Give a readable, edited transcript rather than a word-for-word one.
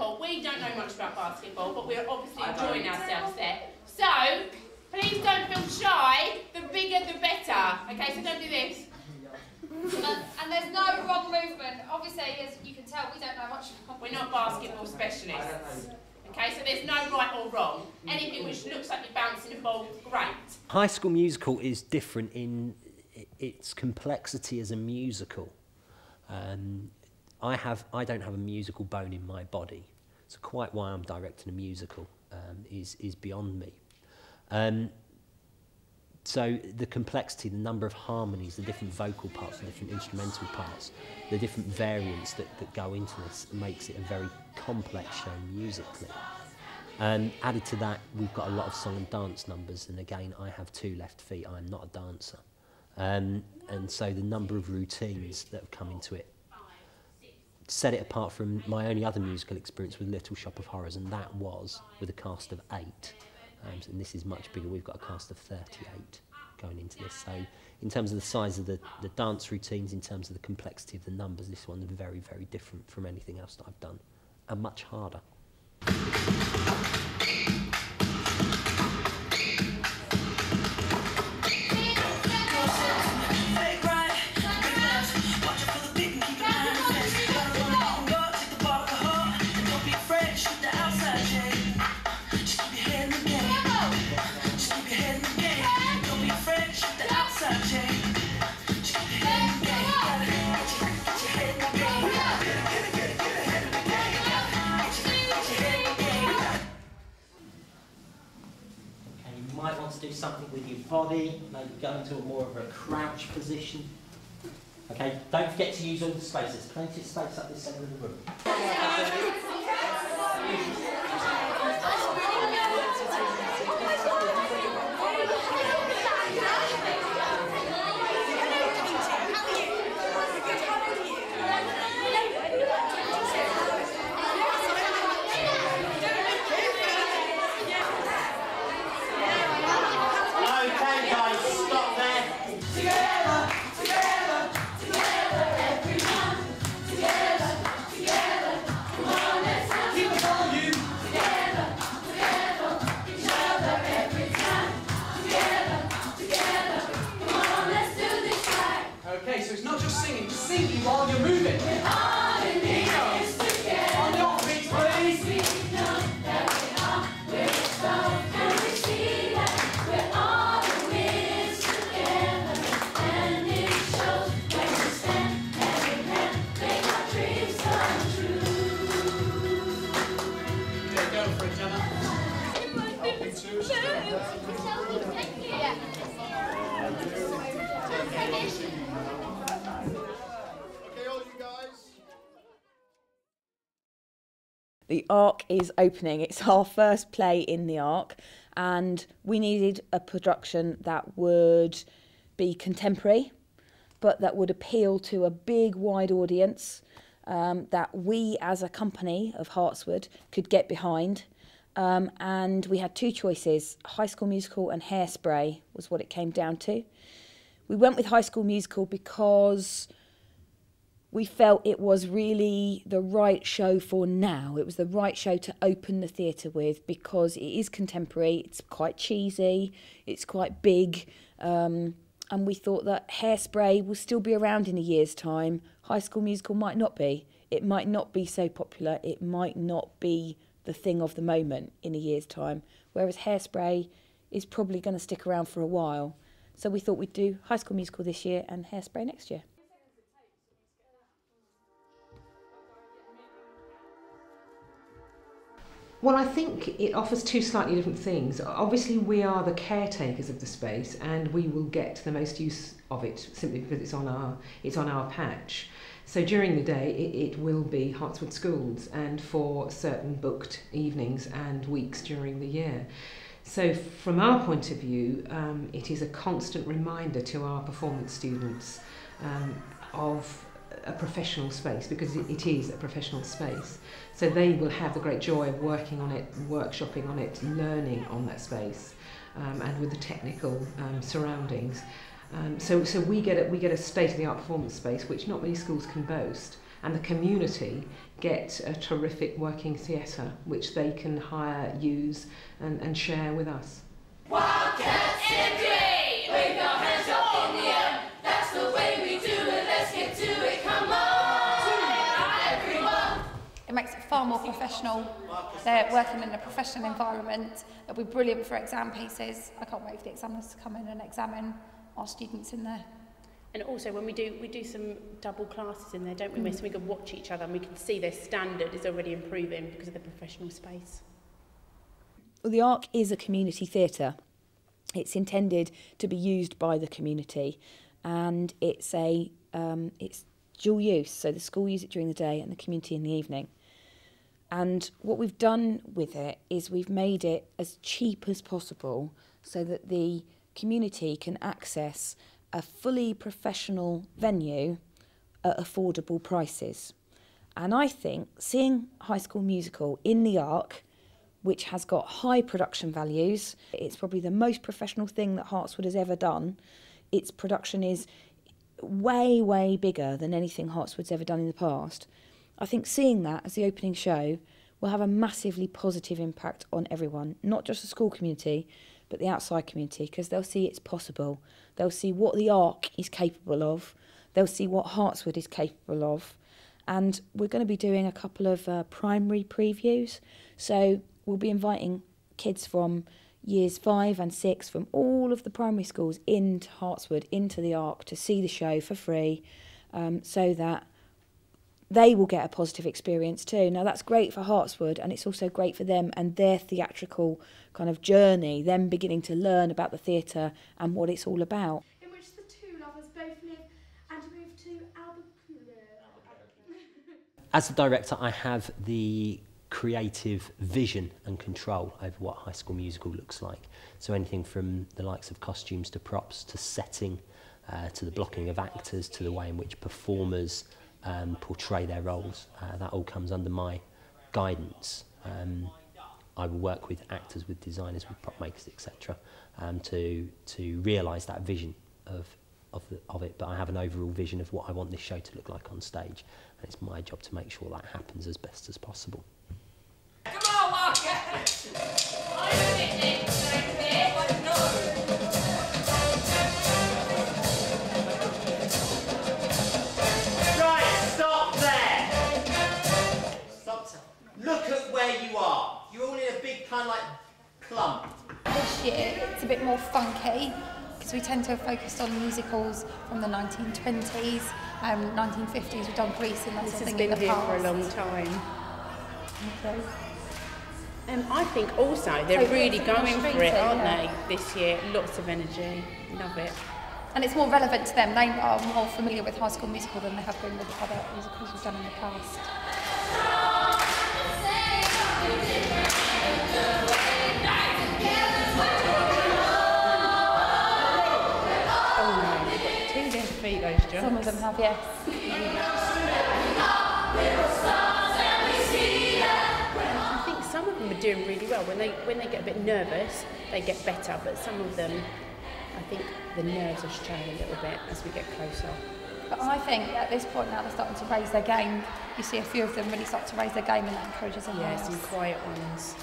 basketball. We don't know much about basketball, but we're obviously enjoying ourselves there. So, please don't feel shy. The bigger the better. Okay, so don't do this. And there's no wrong movement. Obviously, as you can tell, we don't know much. We're not basketball specialists. Okay, so there's no right or wrong. Anything which looks like you're bouncing a ball, great. High School Musical is different in its complexity as a musical. I don't have a musical bone in my body, so quite why I'm directing a musical is beyond me. So the complexity, the number of harmonies, the different vocal parts, the different instrumental parts, the different variants that go into this makes it a very complex show musically. Added to that, we've got a lot of song and dance numbers, and again, I have 2 left feet, I'm not a dancer. And so the number of routines that have come into it set it apart from my only other musical experience with Little Shop of Horrors, and that was with a cast of 8. And this is much bigger. We've got a cast of 38 going into this. So in terms of the size of the dance routines, in terms of the complexity of the numbers, this one is very, very different from anything else that I've done, and much harder. You might want to do something with your body, maybe go into more of a crouch position. Okay, don't forget to use all the space. There's plenty of space up this centre of the room. While you're moving. On the offbeat, please. Yeah, go for it, Gemma. The Ark is opening. It's our first play in the Ark, and we needed a production that would be contemporary, but that would appeal to a big, wide audience, that we as a company of Hertswood could get behind. And we had 2 choices, High School Musical and Hairspray was what it came down to. We went with High School Musical because we felt it was really the right show for now. It was the right show to open the theatre with because it is contemporary, it's quite cheesy, it's quite big, and we thought that Hairspray will still be around in a year's time. High School Musical might not be. It might not be so popular, it might not be the thing of the moment in a year's time, whereas Hairspray is probably going to stick around for a while. So we thought we'd do High School Musical this year and Hairspray next year. Well, I think it offers 2 slightly different things. Obviously, we are the caretakers of the space, and we will get the most use of it simply because it's on our patch. So during the day, it will be Hertswood schools, and for certain booked evenings and weeks during the year. So from our point of view, it is a constant reminder to our performance students of a professional space, because it is a professional space. So they will have the great joy of working on it, workshopping on it, learning on that space, and with the technical surroundings. So we get a state-of-the-art performance space which not many schools can boast, and the community get a terrific working theatre which they can hire, use and share with us. Wildcats entry! With your hands up in the air, that's the way we do it, let's get to it, come on, everyone! It makes it far more professional. They're working in a professional environment. It'll be brilliant for exam pieces. I can't wait for the examiners to come in and examine our students in there. And also when we do some double classes in there, don't we, Miss? We can watch each other and we can see their standard is already improving because of the professional space. Well, the Arc is a community theatre. It's intended to be used by the community, and it's dual use, so the school use it during the day and the community in the evening. And what we've done with it is we've made it as cheap as possible so that the community can access a fully professional venue at affordable prices. And I think seeing High School Musical in the Arc, which has got high production values, it's probably the most professional thing that Hertswood has ever done. Its production is way, way bigger than anything Hertswood's ever done in the past. I think seeing that as the opening show will have a massively positive impact on everyone, not just the school community, but the outside community, because they'll see it's possible. They'll see what the Arc is capable of. They'll see what Hertswood is capable of. And we're going to be doing a couple of primary previews. So we'll be inviting kids from years 5 and 6 from all of the primary schools into Hertswood, into the Arc, to see the show for free, so that they will get a positive experience too. Now that's great for Hertswood, and it's also great for them and their theatrical kind of journey, them beginning to learn about the theatre and what it's all about. In which the two lovers both live and move to Albuquerque. As the director, I have the creative vision and control over what High School Musical looks like. So anything from the likes of costumes to props to setting, to the blocking of actors, to the way in which performers portray their roles. That all comes under my guidance. I will work with actors, with designers, with prop makers, etc., to realise that vision of it. But I have an overall vision of what I want this show to look like on stage, and it's my job to make sure that happens as best as possible. Come on, Wildcats! Are you getting it? Look at where you are. You're all in a big kind of like clump. This year it's a bit more funky because we tend to have focused on musicals from the 1920s, 1950s. We've done Grease and that This sort of has thing been in the here past. for a long time. Okay. I think also they're So really it's a bit more going for streety, it, aren't yeah. they, this year? Lots of energy. Love it. And it's more relevant to them. They are more familiar with High School Musical than they have been with other musicals we've done in the past. Some of them have, yes. I think some of them are doing really well. When they get a bit nervous, they get better. But some of them, I think the nerves are showing a little bit as we get closer. But I think at this point now they're starting to raise their game. You see a few of them really start to raise their game, and that encourages everyone Yeah, else. some quiet ones.